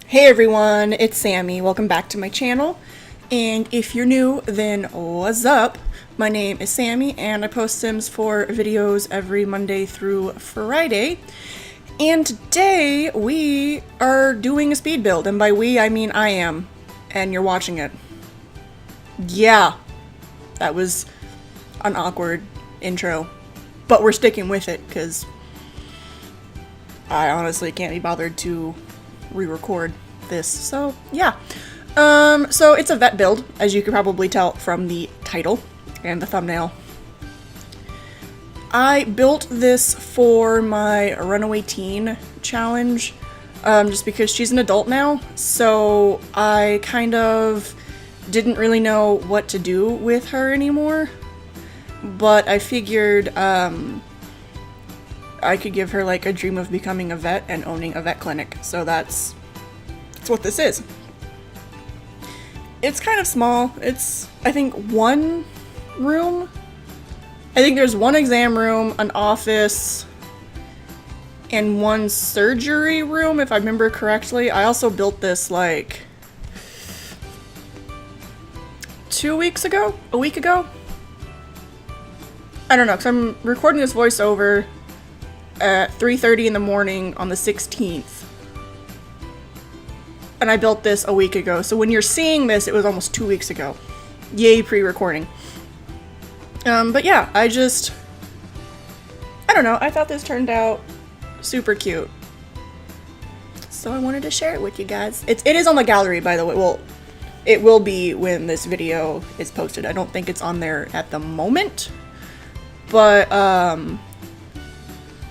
Hey everyone, it's Sammy. Welcome back to my channel. And if you're new, then what's up? My name is Sammy and I post Sims 4 videos every Monday through Friday. And today we are doing a speed build, and by we I mean I am, and you're watching it. Yeah, that was an awkward intro, but we're sticking with it because I honestly can't be bothered to re-record this, so yeah. So it's a vet build, as you can probably tell from the title and the thumbnail. I built this for my Runaway Teen challenge, just because she's an adult now, so I kind of didn't really know what to do with her anymore, but I figured I could give her like a dream of becoming a vet and owning a vet clinic, so that's what this is. It's kind of small. It's, I think, one room. I think there's one exam room, an office, and one surgery room, if I remember correctly. I also built this like 2 weeks ago? A week ago? I don't know, because I'm recording this voiceover at 3:30 in the morning on the 16th. And I built this a week ago, so when you're seeing this, it was almost 2 weeks ago. Yay, pre-recording. But yeah, I don't know, I thought this turned out super cute. So I wanted to share it with you guys. It is on the gallery, by the way. Well, it will be when this video is posted. I don't think it's on there at the moment. But,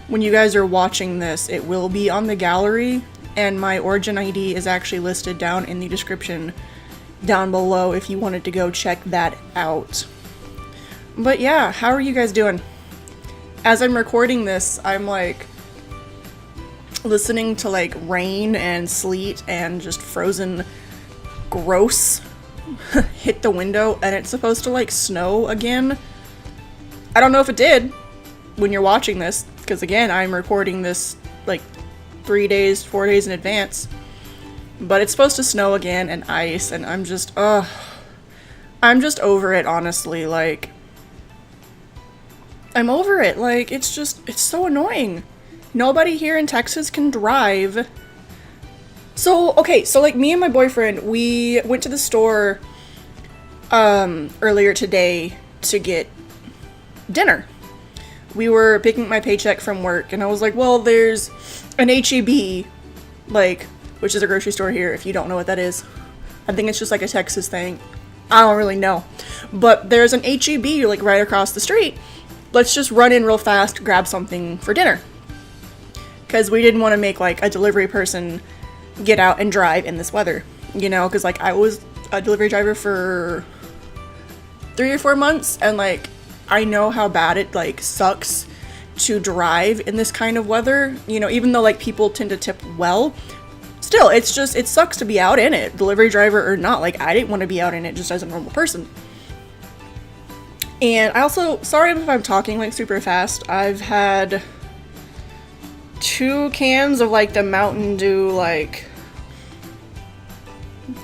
when you guys are watching this, it will be on the gallery. And my origin ID is actually listed down in the description down below if you wanted to go check that out. But yeah, how are you guys doing? As I'm recording this, I'm like listening to like rain and sleet and just frozen gross hit the window, and it's supposed to like snow again. I don't know if it did when you're watching this, because again, I'm recording this like 4 days in advance, but it's supposed to snow again and ice, and I'm just over it, honestly. Like, I'm over it. Like, it's so annoying. Nobody here in Texas can drive. So, okay, so like me and my boyfriend, we went to the store earlier today to get dinner. We were picking up my paycheck from work, and I was like, well, there's an HEB, like, which is a grocery store here, if you don't know what that is. I think it's just like a Texas thing. I don't really know. But there's an HEB, like, right across the street. Let's just run in real fast, grab something for dinner. Because we didn't want to make, like, a delivery person get out and drive in this weather. You know, because, like, I was a delivery driver for 3 or 4 months, and, like, I know how bad it, like, sucks to drive in this kind of weather. You know, even though, like, people tend to tip well, still, it sucks to be out in it, delivery driver or not. Like, I didn't want to be out in it just as a normal person. And I also, sorry if I'm talking, like, super fast. I've had 2 cans of, like, the Mountain Dew, like,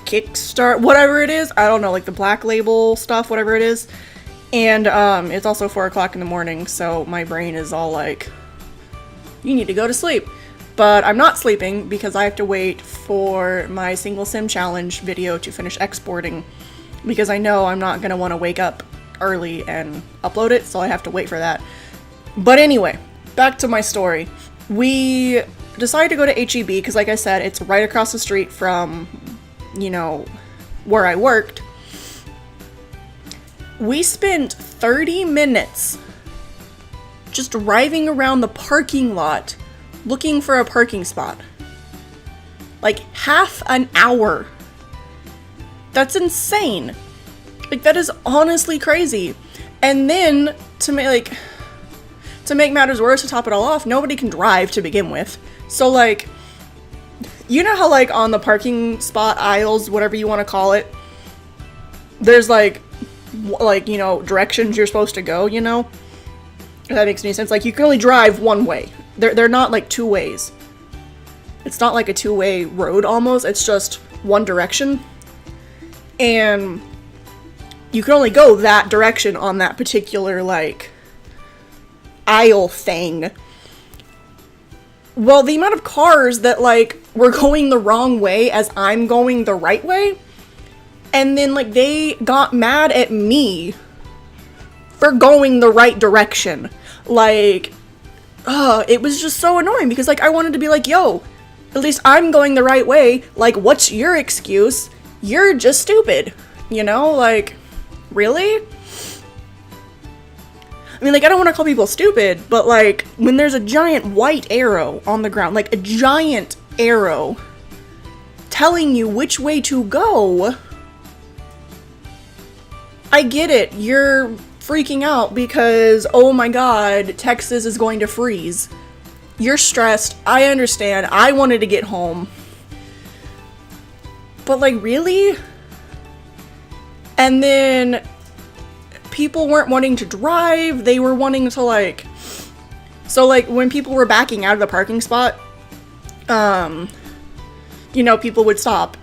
Kickstart, whatever it is. I don't know, like, the Black Label stuff, whatever it is. And, it's also 4 o'clock in the morning, so my brain is all like, you need to go to sleep. But I'm not sleeping because I have to wait for my single sim challenge video to finish exporting, because I know I'm not gonna want to wake up early and upload it, so I have to wait for that. But anyway, back to my story. We decided to go to HEB because, like I said, it's right across the street from, you know, where I worked. We spent 30 minutes just driving around the parking lot looking for a parking spot. Like, half an hour. That's insane. Like, that is honestly crazy. And then, to make matters worse, to top it all off, nobody can drive to begin with. So, like, you know how, like, on the parking spot aisles, whatever you want to call it, there's, like, you know, directions you're supposed to go, you know? If that makes any sense. Like, you can only drive one way. They're not, like, 2 ways. It's not like a two-way road almost, it's just one direction. And you can only go that direction on that particular, like, aisle thing. Well, the amount of cars that, like, were going the wrong way as I'm going the right way, and then, like, they got mad at me for going the right direction. Like, it was just so annoying because, like, I wanted to be like, yo, at least I'm going the right way. Like, what's your excuse? You're just stupid. You know? Like, really? I mean, like, I don't want to call people stupid, but, like, when there's a giant white arrow on the ground, like, a giant arrow telling you which way to go, I get it. You're freaking out because, oh my god, Texas is going to freeze. You're stressed. I understand. I wanted to get home. But, like, really? And then people weren't wanting to drive. They were wanting to, like... So, like, when people were backing out of the parking spot, you know, people would stop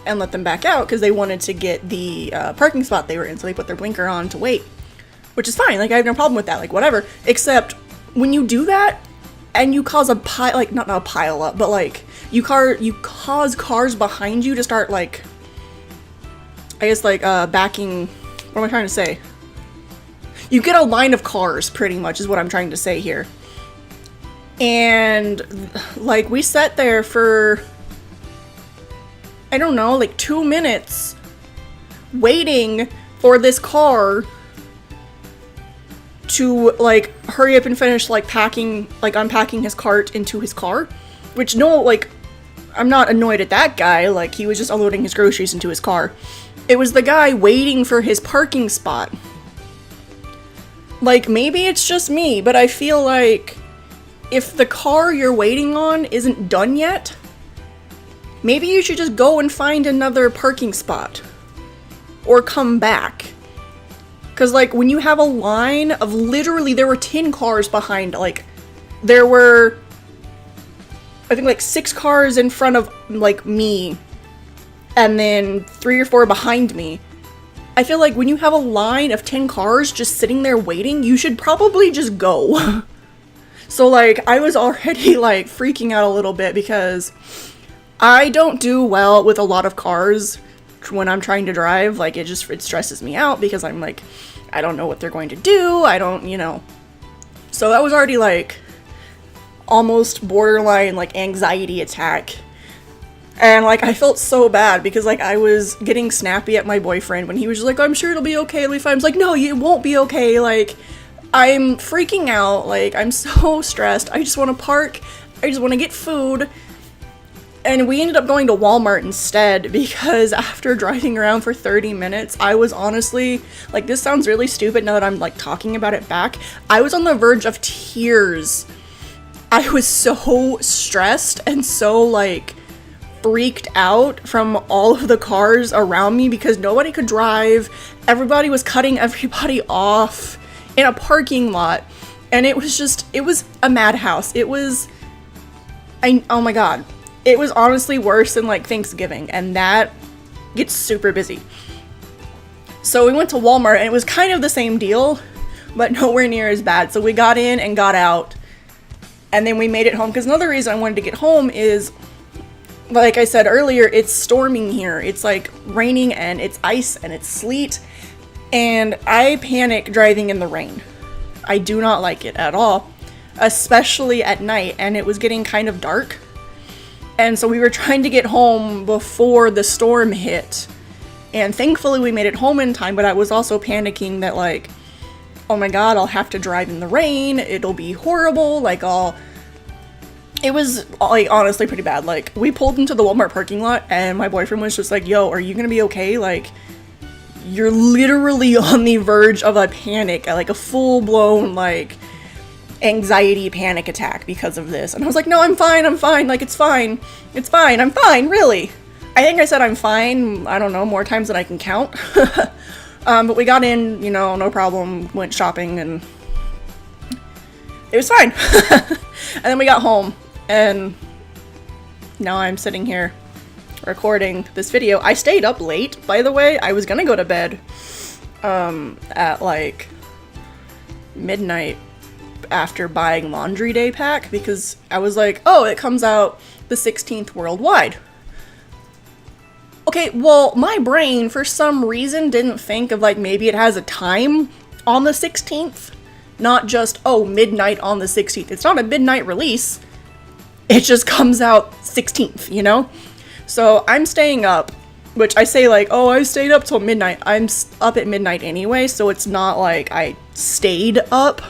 and let them back out because they wanted to get the parking spot they were in, so they put their blinker on to wait. Which is fine. Like, I have no problem with that. Like, whatever. Except, when you do that, and you cause a pile... Like, not a pile up, but, like, you cause cars behind you to start, like... I guess, like, backing... What am I trying to say? You get a line of cars, pretty much, is what I'm trying to say here. And, like, we sat there for... I don't know, like 2 minutes waiting for this car to, like, hurry up and finish, like, packing, like, unpacking his cart into his car. Which, no, like, I'm not annoyed at that guy, like, he was just unloading his groceries into his car. It was the guy waiting for his parking spot. Like, maybe it's just me, but I feel like if the car you're waiting on isn't done yet, maybe you should just go and find another parking spot. Or come back. Because, like, when you have a line of literally, there were 10 cars behind, like, there were, I think, like, 6 cars in front of, like, me, and then 3 or 4 behind me. I feel like when you have a line of 10 cars just sitting there waiting, you should probably just go. So, like, I was already, like, freaking out a little bit because I don't do well with a lot of cars when I'm trying to drive. Like, it stresses me out because I'm like, I don't know what they're going to do. I don't, you know. So that was already, like, almost borderline, like, anxiety attack. And, like, I felt so bad because, like, I was getting snappy at my boyfriend when he was just like, I'm sure it'll be okay, it'll be fine. I was like, no, it won't be okay. Like, I'm freaking out. Like, I'm so stressed. I just want to park. I just want to get food. And we ended up going to Walmart instead because after driving around for 30 minutes, I was honestly, like, this sounds really stupid now that I'm, like, talking about it back. I was on the verge of tears. I was so stressed and so, like, freaked out from all of the cars around me because nobody could drive. Everybody was cutting everybody off in a parking lot. And it was just, it was a madhouse. It was, oh my god. It was honestly worse than, like, Thanksgiving, and that gets super busy. So we went to Walmart, and it was kind of the same deal, but nowhere near as bad. So we got in and got out, and then we made it home, because another reason I wanted to get home is, like I said earlier, it's storming here. It's, like, raining, and it's ice, and it's sleet, and I panic driving in the rain. I do not like it at all, especially at night, and it was getting kind of dark. And so we were trying to get home before the storm hit. And thankfully we made it home in time, but I was also panicking that, like, oh my god, I'll have to drive in the rain. It'll be horrible. Like, it was, like, honestly pretty bad. Like, we pulled into the Walmart parking lot and my boyfriend was just like, yo, are you gonna be okay? Like, you're literally on the verge of a panic, like a full-blown, like, anxiety panic attack because of this. And I was like, no, I'm fine, like, it's fine, I'm fine, really. I think I said I'm fine, I don't know, more times than I can count. But we got in, you know, no problem, went shopping, and it was fine. And then we got home, and now I'm sitting here recording this video. I stayed up late, by the way. I was gonna go to bed at like midnight after buying Laundry Day pack because I was like, oh, it comes out the 16th worldwide. Okay, well, my brain for some reason didn't think of like maybe it has a time on the 16th, not just, oh, midnight on the 16th. It's not a midnight release. It just comes out 16th, you know? So I'm staying up, which I say like, oh, I stayed up till midnight. I'm up at midnight anyway, so it's not like I stayed up.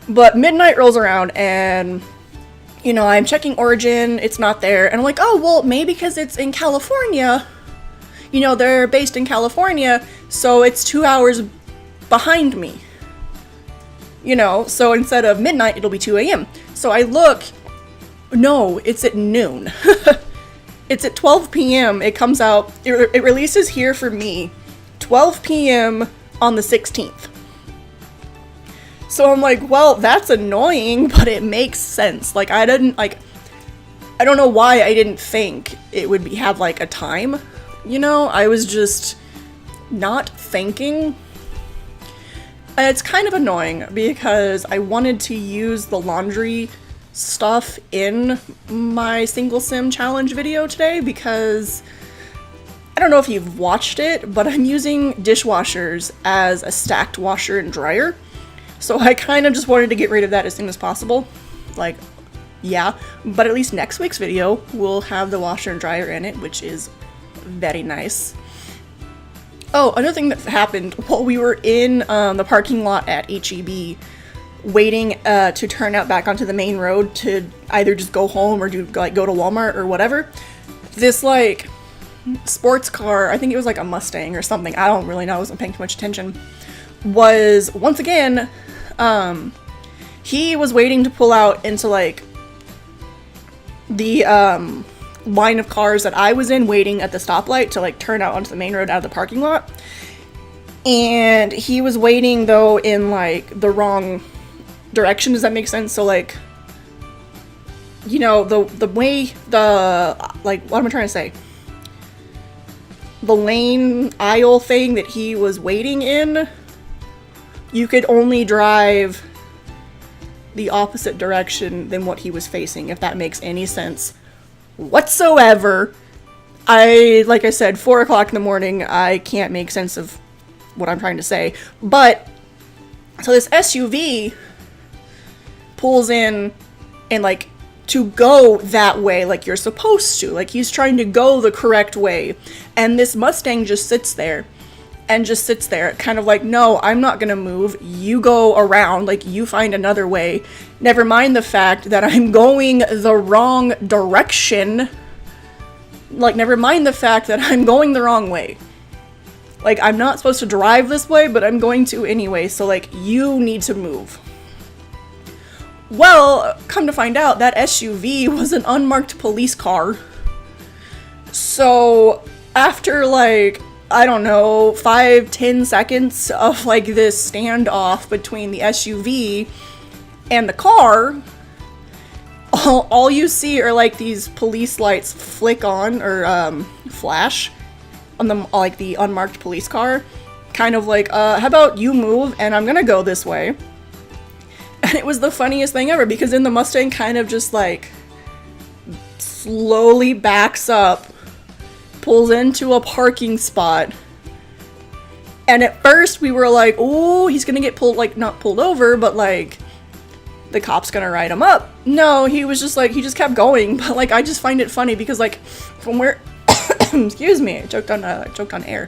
But midnight rolls around and, you know, I'm checking Origin, it's not there. And I'm like, oh, well, maybe because it's in California. You know, they're based in California, so it's 2 hours behind me. You know, so instead of midnight, it'll be 2 a.m. So I look, no, it's at noon. It's at 12 p.m. It comes out, it releases here for me 12 p.m. on the 16th. So I'm like, well, that's annoying, but it makes sense. Like, I don't know why I didn't think it would have like a time, you know? I was just not thinking. And it's kind of annoying because I wanted to use the laundry stuff in my single sim challenge video today because I don't know if you've watched it, but I'm using dishwashers as a stacked washer and dryer. So I kind of just wanted to get rid of that as soon as possible. Like, yeah, but at least next week's video will have the washer and dryer in it, which is very nice. Oh, another thing that happened while we were in the parking lot at HEB, waiting to turn out back onto the main road to either just go home or go to Walmart or whatever. This like sports car, I think it was like a Mustang or something. I don't really know. I wasn't paying too much attention. Was once again, he was waiting to pull out into like the line of cars that I was in, waiting at the stoplight to like turn out onto the main road out of the parking lot. And he was waiting though in like the wrong direction. Does that make sense? So like, you know, the way like, what am I trying to say? The lane aisle thing that he was waiting in, you could only drive the opposite direction than what he was facing, if that makes any sense whatsoever. Like I said, 4 o'clock in the morning, I can't make sense of what I'm trying to say. But, so this SUV pulls in and like, to go that way like you're supposed to. Like, he's trying to go the correct way. And this Mustang just sits there. And just sits there, kind of like, no, I'm not gonna move. You go around, like, you find another way. Never mind the fact that I'm going the wrong direction. Like, never mind the fact that I'm going the wrong way. Like, I'm not supposed to drive this way, but I'm going to anyway, so, like, you need to move. Well, come to find out, that SUV was an unmarked police car. So, after, like, I don't know, 5-10 seconds of like this standoff between the SUV and the car, all you see are like these police lights flick on or flash on the like the unmarked police car, kind of like, how about you move and I'm gonna go this way. And it was the funniest thing ever because then the Mustang kind of just like slowly backs up, pulls into a parking spot, and at first we were like, oh, he's gonna get pulled, like, not pulled over, but like the cop's gonna write him up. No, he was just like, he just kept going. But like, I just find it funny because like from where excuse me, I choked on air.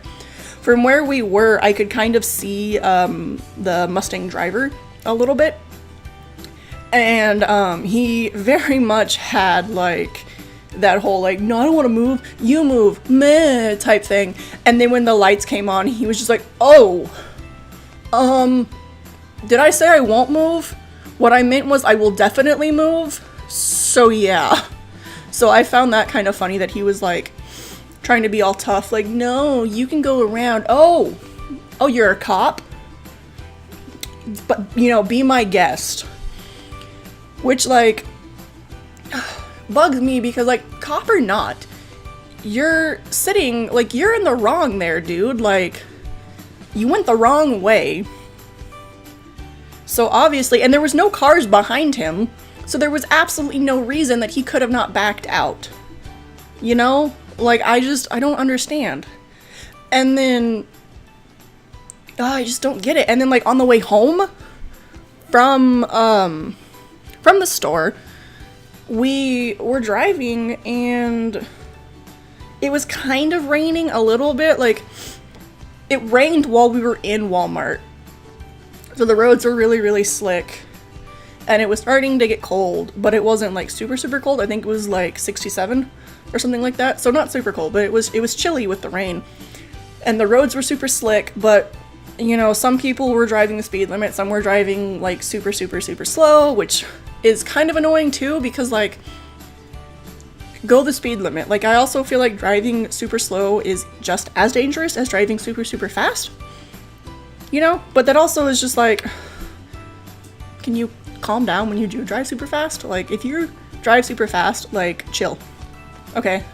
From where we were, I could kind of see the Mustang driver a little bit, and he very much had like that whole like, no, I don't want to move, you move, meh type thing. And then when the lights came on, he was just like, oh, did I say I won't move? What I meant was I will definitely move. So yeah. So I found that kind of funny that he was like trying to be all tough, like, no, you can go around. Oh, you're a cop? But, you know, be my guest. Which, like, bugs me because, like, cop or not, you're sitting, like, you're in the wrong there, dude. Like, you went the wrong way. So obviously, and there was no cars behind him, so there was absolutely no reason that he could have not backed out. You know? Like, I don't understand. And then, I just don't get it. And then, like, on the way home from the store, we were driving and it was kind of raining a little bit. Like, it rained while we were in Walmart. So the roads were really, really slick. And it was starting to get cold, but it wasn't like super, super cold. I think it was like 67 or something like that. So not super cold, but it was chilly with the rain. And the roads were super slick, but you know, some people were driving the speed limit, some were driving like super, super, super slow, which is kind of annoying too, because like, go the speed limit. Like, I also feel like driving super slow is just as dangerous as driving super, super fast. You know? But that also is just like, can you calm down when you do drive super fast? Like, if you drive super fast, like, chill. Okay?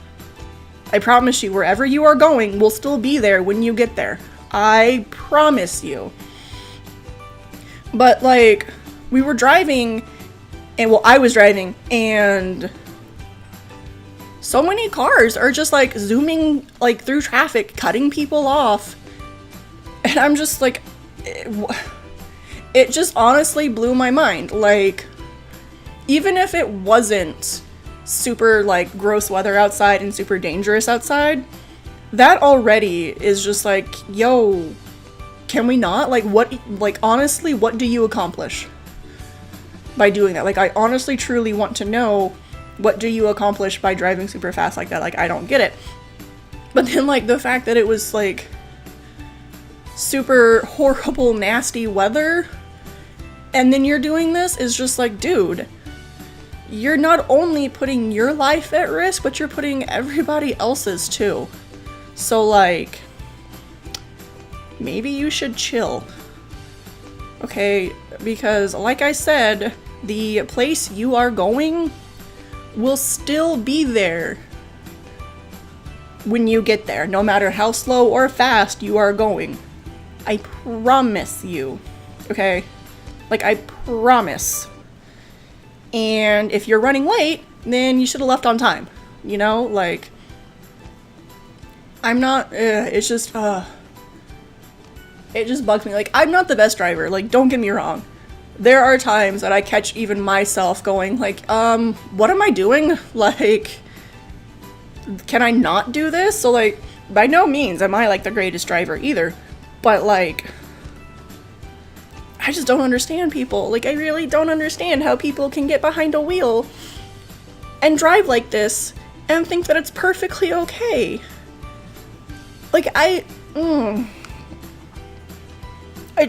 I promise you, wherever you are going will still be there when you get there. I promise you. But, like, we were driving, and, well, I was driving, and so many cars are just, like, zooming, like, through traffic, cutting people off. And I'm just, like, it just honestly blew my mind. Like, even if it wasn't super, like, gross weather outside and super dangerous outside, that already is just like, yo, can we not? Like, what, like, honestly, what do you accomplish by doing that? Like, I honestly, truly want to know, what do you accomplish by driving super fast like that? Like, I don't get it. But then, like, the fact that it was, like, super horrible, nasty weather, and then you're doing this is just like, dude, you're not only putting your life at risk, but you're putting everybody else's too. So, like, maybe you should chill. Okay, because like I said, the place you are going will still be there when you get there, no matter how slow or fast you are going. I promise you, okay? Like, I promise. And if you're running late, then you should have left on time, you know? Like, I'm not, it's just, it just bugs me. Like, I'm not the best driver, like, don't get me wrong. There are times that I catch even myself going, like, what am I doing? Like, can I not do this? So, like, by no means am I, like, the greatest driver either. But, like, I just don't understand people. Like, I really don't understand how people can get behind a wheel and drive like this and think that it's perfectly okay. Like, I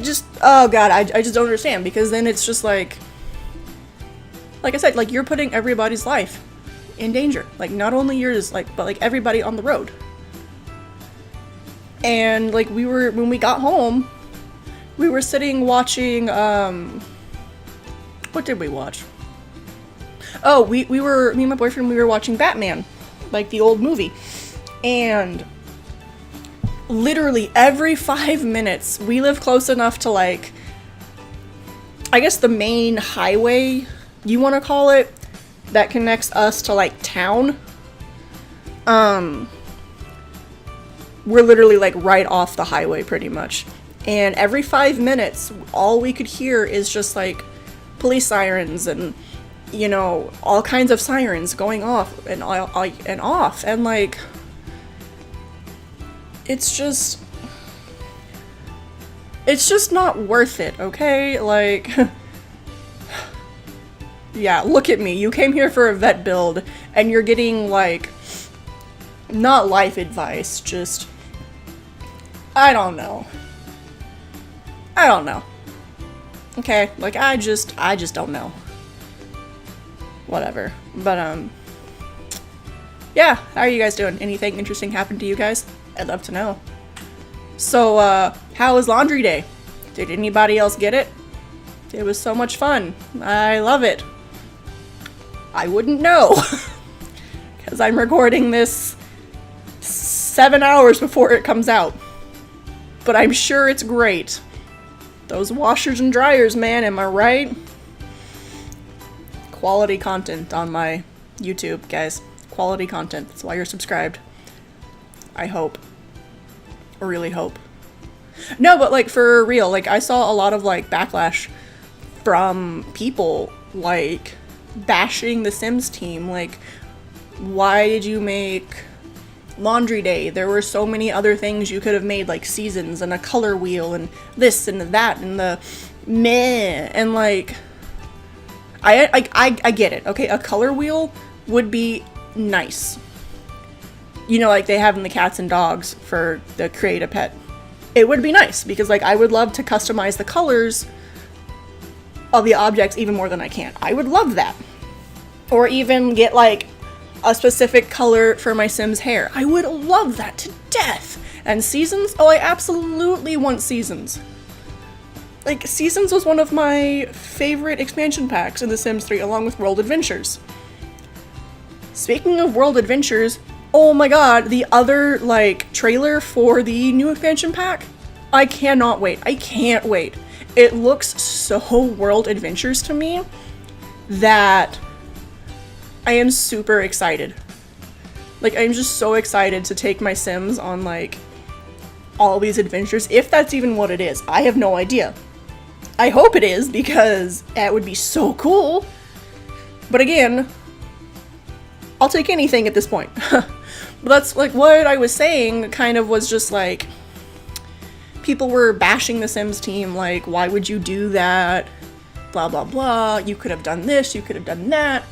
just, oh god, I just don't understand, because then it's just like I said, like, you're putting everybody's life in danger. Like, not only yours, like, but, like, everybody on the road. And, like, when we got home, we were sitting watching, what did we watch? Oh, me and my boyfriend, we were watching Batman, like, the old movie. And literally every 5 minutes, we live close enough to, like, I guess the main highway, you want to call it, that connects us to, like, town. We're literally, like, right off the highway, pretty much. And every 5 minutes, all we could hear is just, like, police sirens and, you know, all kinds of sirens going off and off. And, like, it's just not worth it, okay? Like, yeah, look at me. You came here for a vet build, and you're getting, like, not life advice, just, I don't know. Okay, like, I just don't know. Whatever. But, yeah, how are you guys doing? Anything interesting happened to you guys? I'd love to know. So, how was laundry day? Did anybody else get it? It was so much fun. I love it. I wouldn't know. because I'm recording this 7 hours before it comes out. But I'm sure it's great. Those washers and dryers, man, am I right? Quality content on my YouTube, guys. Quality content. That's why you're subscribed. I hope. I really hope. No, but like for real, like I saw a lot of like backlash from people like bashing the Sims team. Like, why did you make laundry day? There were so many other things you could have made, like seasons and a color wheel and this and that and the meh. And like, I get it. Okay, a color wheel would be nice. You know, like they have in the cats and dogs for the create a pet. It would be nice because like I would love to customize the colors of the objects even more than I can. I would love that. Or even get like a specific color for my Sims hair. I would love that to death. And seasons? Oh, I absolutely want seasons. Like, Seasons was one of my favorite expansion packs in The Sims 3 along with World Adventures. Speaking of World Adventures, oh my god, the other, like, trailer for the new expansion pack? I cannot wait. I can't wait. It looks so World Adventures to me that I am super excited. Like, I'm just so excited to take my Sims on, like, all these adventures, if that's even what it is. I have no idea. I hope it is, because that would be so cool. But again, I'll take anything at this point. But that's, like, what I was saying kind of was just, like, people were bashing the Sims team, like, why would you do that? Blah, blah, blah. You could have done this, you could have done that.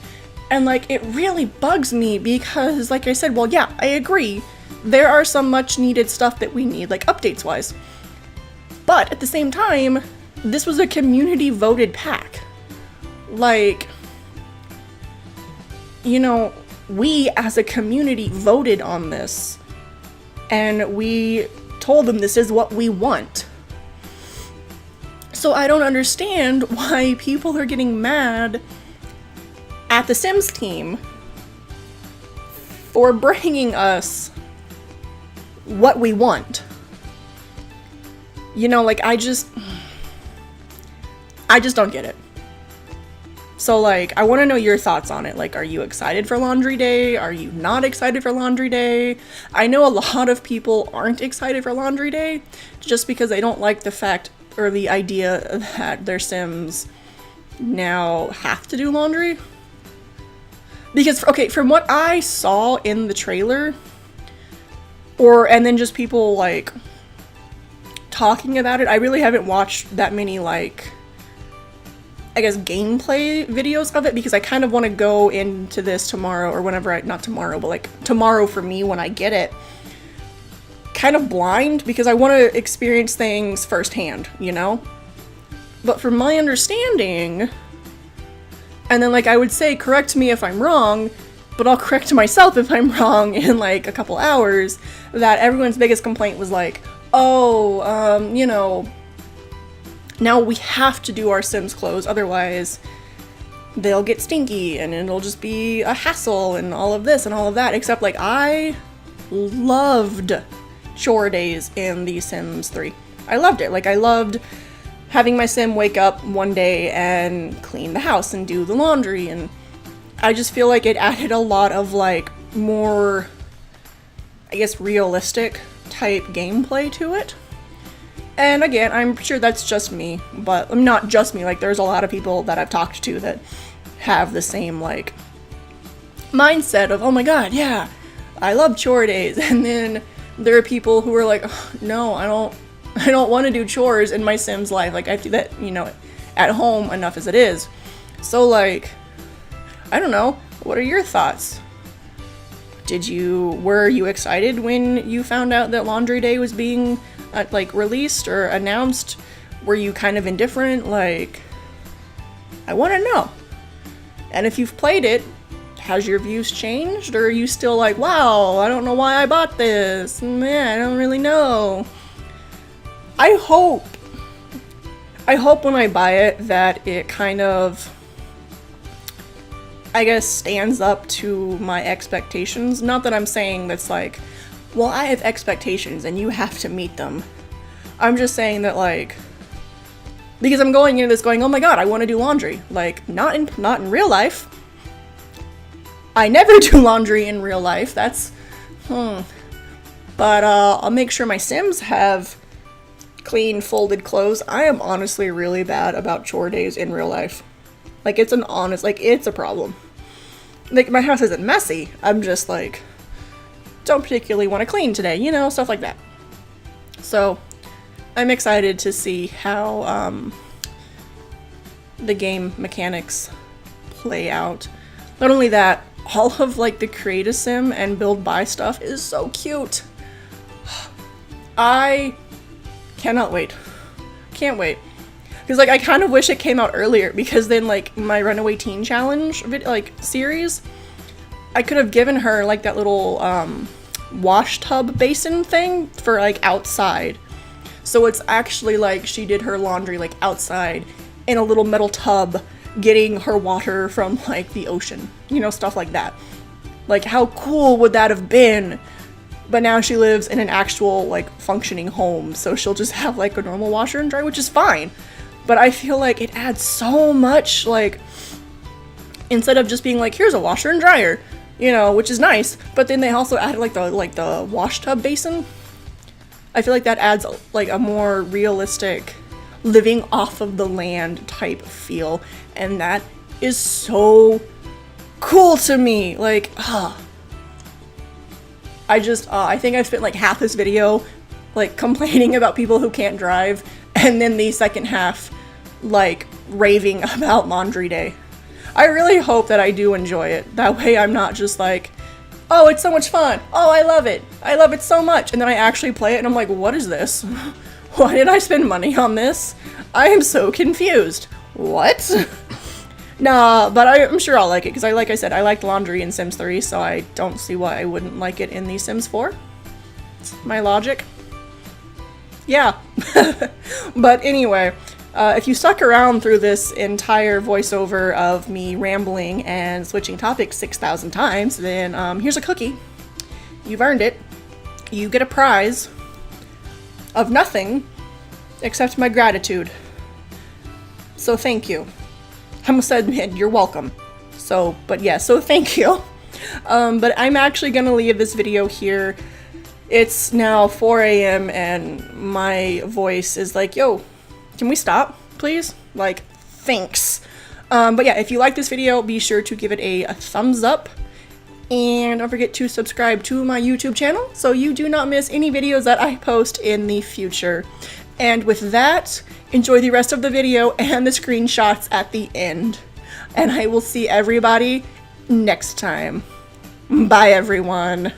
And, like, it really bugs me because, like I said, well, yeah, I agree. There are some much needed stuff that we need, like, updates-wise. But, at the same time, this was a community-voted pack. Like, you know, we, as a community, voted on this. And we told them this is what we want. So I don't understand why people are getting mad at the Sims team for bringing us what we want. You know, like, I just don't get it. So, like, I want to know your thoughts on it. Like, are you excited for Laundry Day? Are you not excited for Laundry Day? I know a lot of people aren't excited for Laundry Day just because they don't like the fact or the idea that their Sims now have to do laundry. Because, okay, from what I saw in the trailer, and then just people, like, talking about it, I really haven't watched that many, like, I guess, gameplay videos of it, because I kind of want to go into this tomorrow, or whenever not tomorrow, but, like, tomorrow for me when I get it, kind of blind, because I want to experience things firsthand, you know? But from my understanding, and then, like, I would say, correct me if I'm wrong, but I'll correct myself if I'm wrong in, like, a couple hours, that everyone's biggest complaint was, like, oh, you know, now we have to do our Sims clothes, otherwise they'll get stinky, and it'll just be a hassle, and all of this and all of that, except, like, I loved chore days in The Sims 3. I loved it. Like, I loved having my Sim wake up one day and clean the house and do the laundry, and I just feel like it added a lot of, like, more, I guess, realistic type gameplay to it. And again, I'm sure that's just me, but not just me, like, there's a lot of people that I've talked to that have the same, like, mindset of, oh my god, yeah, I love chore days, and then there are people who are like, oh, no, I don't want to do chores in my Sims life, like, I do that, you know, at home enough as it is. So, like, I don't know, what are your thoughts? Were you excited when you found out that Laundry Day was being, like, released or announced? Were you kind of indifferent? Like, I want to know. And if you've played it, has your views changed? Or are you still like, wow, I don't know why I bought this. Man, I don't really know. I hope when I buy it that it kind of I guess, stands up to my expectations. Not that I'm saying that's like, well, I have expectations and you have to meet them. I'm just saying that, like, because I'm going into this going, oh my god, I want to do laundry. Like, not in real life. I never do laundry in real life. That's, But I'll make sure my Sims have clean, folded clothes. I am honestly really bad about chore days in real life. Like, it's a problem. Like, my house isn't messy. I'm just like, don't particularly want to clean today, you know, stuff like that. So, I'm excited to see how the game mechanics play out. Not only that, all of like the create a sim and build by stuff is so cute. I cannot wait. Can't wait. Because like I kind of wish it came out earlier, because then like my Runaway Teen Challenge series, I could have given her like that little wash tub basin thing for like outside. So it's actually like she did her laundry like outside in a little metal tub, getting her water from like the ocean, you know, stuff like that. Like, how cool would that have been? But now she lives in an actual like functioning home, so she'll just have like a normal washer and dryer, which is fine. But I feel like it adds so much, like, instead of just being like, here's a washer and dryer, you know, which is nice, but then they also added like the wash tub basin. I feel like that adds like a more realistic living off of the land type feel, and that is so cool to me. Like, I think I spent like half this video like complaining about people who can't drive, and then the second half like raving about laundry day. I really hope that I do enjoy it. That way I'm not just like, oh, it's so much fun. Oh, I love it. I love it so much. And then I actually play it and I'm like, what is this? Why did I spend money on this? I am so confused. What? Nah, but I'm sure I'll like it, because like I said, I liked laundry in Sims 3, so I don't see why I wouldn't like it in The Sims 4. It's my logic. Yeah. But anyway, if you stuck around through this entire voiceover of me rambling and switching topics 6,000 times, then here's a cookie. You've earned it. You get a prize of nothing except my gratitude. So thank you. I must admit, you're welcome. So thank you. But I'm actually gonna leave this video here. It's now 4 a.m. and my voice is like, yo, can we stop, please? Like, thanks. But yeah, if you like this video, be sure to give it a thumbs up. And don't forget to subscribe to my YouTube channel so you do not miss any videos that I post in the future. And with that, enjoy the rest of the video and the screenshots at the end. And I will see everybody next time. Bye, everyone.